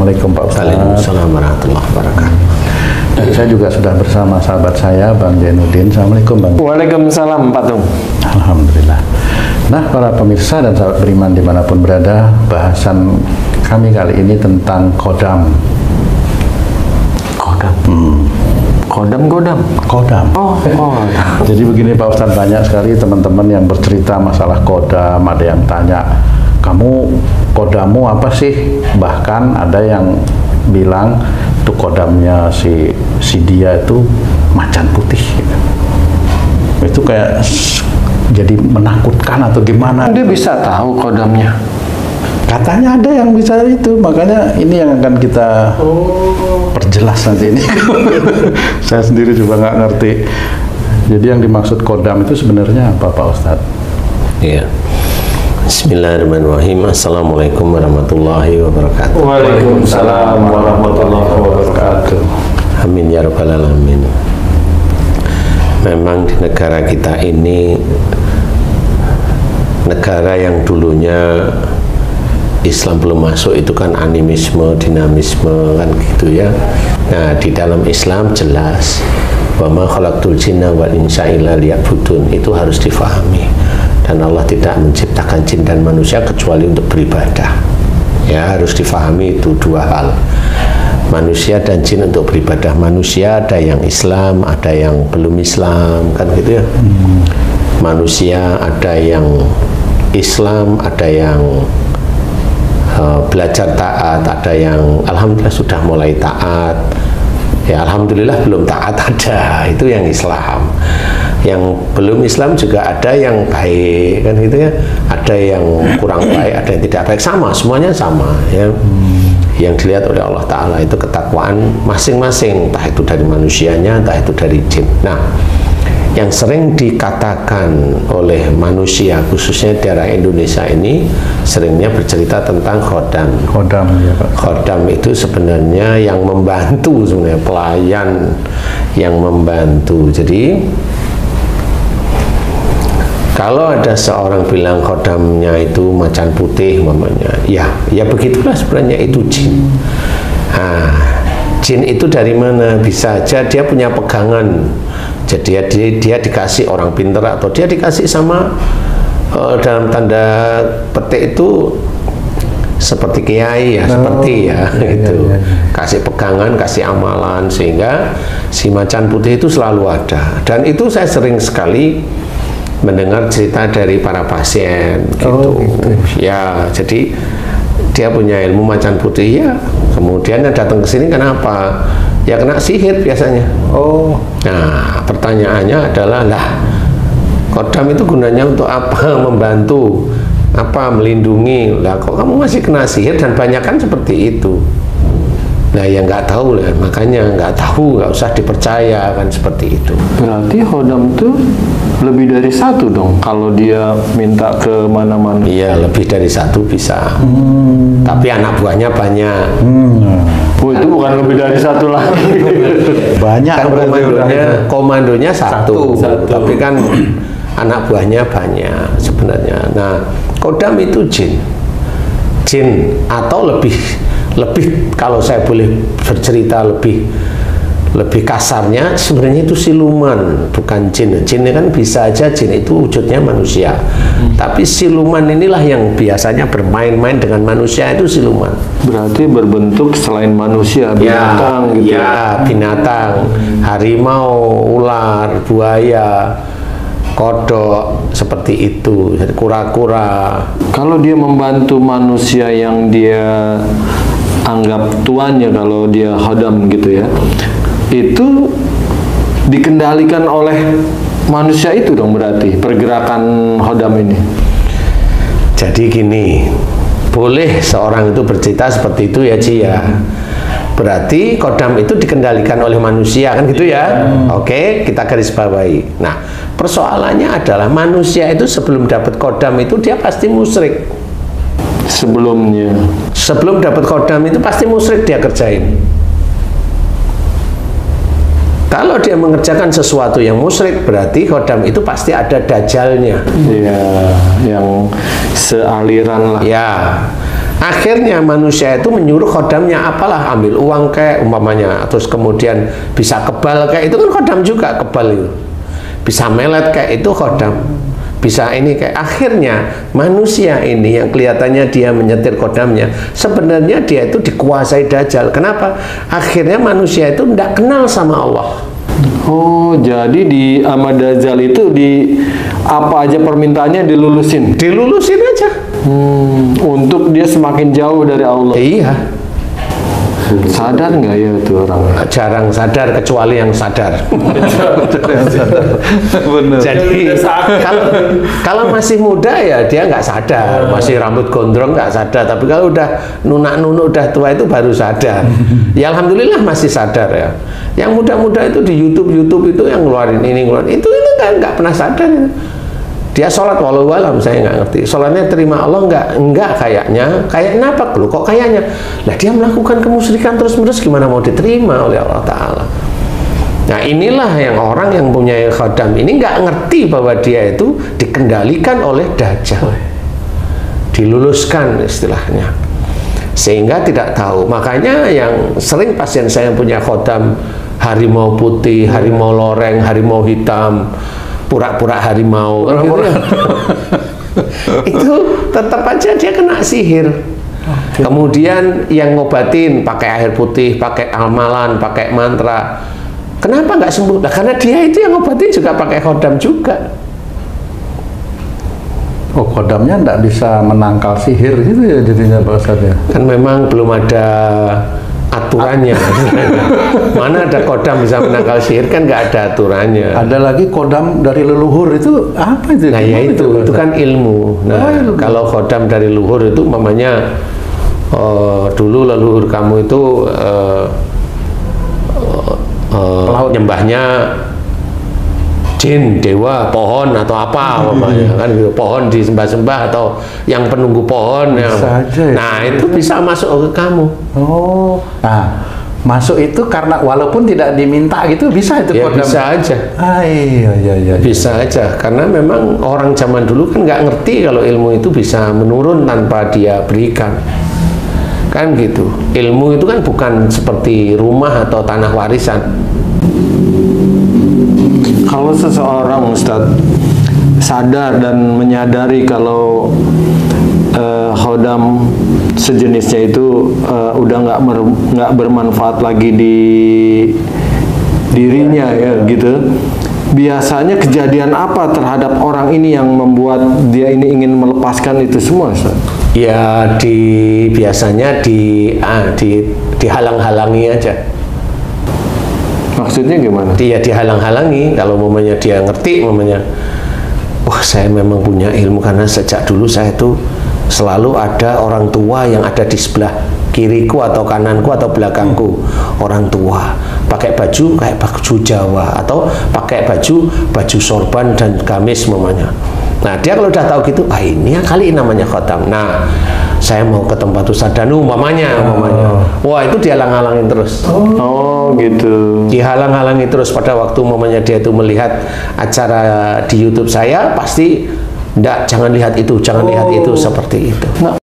Assalamualaikum Pak Ustaz. Waalaikumsalam warahmatullahi wabarakatuh. Dan saya juga sudah bersama sahabat saya Bang Jainuddin. Assalamualaikum Bang. Waalaikumsalam Pak Tung. Alhamdulillah. Nah, para pemirsa dan sahabat beriman dimanapun berada, bahasan kami kali ini tentang kodam. Kodam. Oh. Jadi begini Pak Ustadz, banyak sekali teman-teman yang bercerita masalah kodam. Ada yang tanya, kamu kodammu apa sih? Bahkan ada yang bilang itu kodamnya si dia itu macan putih gitu. Itu kayak jadi menakutkan atau gimana? Dia bisa tahu kodamnya. Katanya ada yang bisa itu, makanya ini yang akan kita perjelas nanti ini. Saya sendiri juga nggak ngerti. Jadi yang dimaksud kodam itu sebenarnya apa Pak Ustadz? Iya. Bismillahirrahmanirrahim. Assalamualaikum warahmatullahi wabarakatuh. Waalaikumsalam warahmatullahi wabarakatuh. Amin ya rabbal alamin. Memang di negara kita ini negara yang dulunya Islam belum masuk itu kan animisme, dinamisme kan gitu ya. Nah, di dalam Islam jelas wa ma khalaqtul jinna wal insa illa liya'budun, itu harus difahami. Dan Allah tidak menciptakan jin dan manusia kecuali untuk beribadah. Ya, harus difahami itu dua hal. Manusia dan jin untuk beribadah. Manusia ada yang Islam, ada yang belum Islam, kan gitu ya. Manusia ada yang Islam, ada yang belajar taat, ada yang alhamdulillah sudah mulai taat, ya alhamdulillah belum taat ada, itu yang Islam. Yang belum Islam juga ada yang baik, kan gitu ya, ada yang kurang baik, ada yang tidak baik, sama, semuanya sama ya. Yang dilihat oleh Allah Ta'ala itu ketakwaan masing-masing, entah itu dari manusianya, entah itu dari jin. Nah, yang sering dikatakan oleh manusia khususnya daerah Indonesia ini seringnya bercerita tentang khodam. Ya, Pak. Khodam itu sebenarnya yang membantu, sebenarnya pelayan yang membantu. Jadi kalau ada seorang bilang khodamnya itu macan putih mamanya, ya begitulah sebenarnya itu jin. Nah, jin itu dari mana? Bisa aja dia punya pegangan. Jadi dia dikasih orang pintar atau dia dikasih sama dalam tanda petik itu seperti kiai ya, seperti ya gitu. Kasih pegangan, kasih amalan sehingga si macan putih itu selalu ada. Dan itu saya sering sekali mendengar cerita dari para pasien gitu. Ya, jadi dia punya ilmu macan putih ya. Kemudian yang datang ke sini kenapa? Ya kena sihir biasanya. Nah, pertanyaannya adalah, lah, kodam itu gunanya untuk apa? Membantu, apa? Melindungi. Lah, kok kamu masih kena sihir? Dan banyak kan seperti itu. Nah, yang nggak tahu lah, makanya nggak tahu, nggak usah dipercaya kan seperti itu. Berarti kodam itu lebih dari satu dong kalau dia minta ke mana-mana. Iya, lebih dari satu bisa. Tapi anak buahnya banyak. Oh, itu bukan lebih dari satu lagi. Banyak Kan komandonya satu, Satu. tapi kan anak buahnya banyak sebenarnya. Nah, kodam itu jin atau lebih kalau saya boleh bercerita lebih kasarnya, sebenarnya itu siluman, bukan jin. Jin kan bisa aja, jin itu wujudnya manusia. Tapi siluman inilah yang biasanya bermain-main dengan manusia, itu siluman. Berarti berbentuk selain manusia, binatang gitu. Ya, binatang, harimau, ular, buaya, kodok, seperti itu, kura-kura. Kalau dia membantu manusia yang dia anggap tuannya, kalau dia khodam gitu ya, itu dikendalikan oleh manusia itu dong, berarti pergerakan khodam ini. Jadi gini, boleh seorang itu bercerita seperti itu ya Ci ya. Berarti kodam itu dikendalikan oleh manusia kan gitu ya. Oke, kita garis bawahi. Nah, persoalannya adalah manusia itu sebelum dapat kodam itu dia pasti musyrik. Sebelum dapat kodam itu pasti musyrik dia kerjain. Kalau dia mengerjakan sesuatu yang musyrik, berarti khodam itu pasti ada dajalnya. Iya, yang sealiran lah. Ya, Akhirnya manusia itu menyuruh khodamnya, apalah, ambil uang kayak umpamanya, terus kemudian bisa kebal kayak itu kan khodam juga, kebal itu. Bisa melet kayak itu khodam. Bisa ini kayak, akhirnya manusia ini yang kelihatannya dia menyetir khodamnya, sebenarnya dia itu dikuasai Dajjal. Kenapa? Akhirnya manusia itu tidak kenal sama Allah. Oh, jadi di Ahmad Dajjal itu di apa aja permintaannya dilulusin? Dilulusin aja. Untuk dia semakin jauh dari Allah. Iya. Sadar nggak ya itu orang? Jarang sadar, kecuali yang sadar. Bener. Jadi kalau masih muda ya dia nggak sadar, masih rambut gondrong nggak sadar. Tapi kalau udah nunak-nunuk, udah tua itu baru sadar. Ya alhamdulillah masih sadar ya. Yang muda-muda itu di YouTube itu yang ngeluarin ini, ngeluarin itu nggak pernah sadar. Dia sholat walau alam, saya nggak ngerti. Sholatnya terima Allah nggak kayaknya. Kayaknya apa? Loh, kok kayaknya? Lah dia melakukan kemusyrikan terus-menerus, gimana mau diterima oleh Allah Ta'ala? Nah inilah yang orang yang punya khodam ini nggak ngerti bahwa dia itu dikendalikan oleh Dajjal, diluluskan istilahnya, sehingga tidak tahu. Makanya yang sering pasien saya yang punya khodam harimau putih, harimau loreng, harimau hitam, pura-pura harimau, itu tetap aja dia kena sihir. Kemudian yang ngobatin pakai air putih, pakai amalan, pakai mantra. Kenapa nggak sembuh? Nah, karena dia itu yang ngobatin juga pakai khodam juga. Oh, khodamnya nggak bisa menangkal sihir gitu ya jadinya Pak Ustadz ya? Kan memang belum ada aturannya. Mana ada kodam bisa menangkal sihir, kan nggak ada aturannya. Ada lagi kodam dari leluhur, itu apa itu? Nah ya itu kan ilmu. Nah ilmu. kalau kodam dari leluhur itu mamanya dulu leluhur kamu itu nyembahnya jin, dewa, pohon atau apa mamanya, kan gitu. Pohon disembah-sembah atau yang penunggu pohon. Bisa aja ya. Nah itu bisa masuk ke kamu. Oh, nah masuk itu karena walaupun tidak diminta gitu bisa itu Ya kodam? bisa aja. Iya. Bisa aja, karena memang orang zaman dulu kan nggak ngerti kalau ilmu itu bisa menurun tanpa dia berikan. Kan gitu. Ilmu itu kan bukan seperti rumah atau tanah warisan. Kalau seseorang Ustadz sadar dan menyadari kalau khodam sejenisnya itu udah nggak bermanfaat lagi di dirinya ya gitu, biasanya kejadian apa terhadap orang ini yang membuat dia ini ingin melepaskan itu semua, Ustaz? Ya biasanya dihalang-halangi aja. Maksudnya gimana? Dia dihalang-halangi. Kalau mamanya dia ngerti, mamanya, wah saya memang punya ilmu karena sejak dulu saya tuh selalu ada orang tua yang ada di sebelah kiriku atau kananku atau belakangku. Orang tua pakai baju kayak baju Jawa atau pakai baju sorban dan gamis mamanya. Nah dia kalau udah tahu gitu, ini kali namanya khodam. Nah saya mau ke tempat Ustadz Danu mamanya. Wah itu dihalang-halangin terus. Oh gitu. Dihalang-halangi terus. Pada waktu mamanya dia itu melihat acara di YouTube saya, pasti jangan lihat itu, jangan lihat itu, seperti itu. Nah,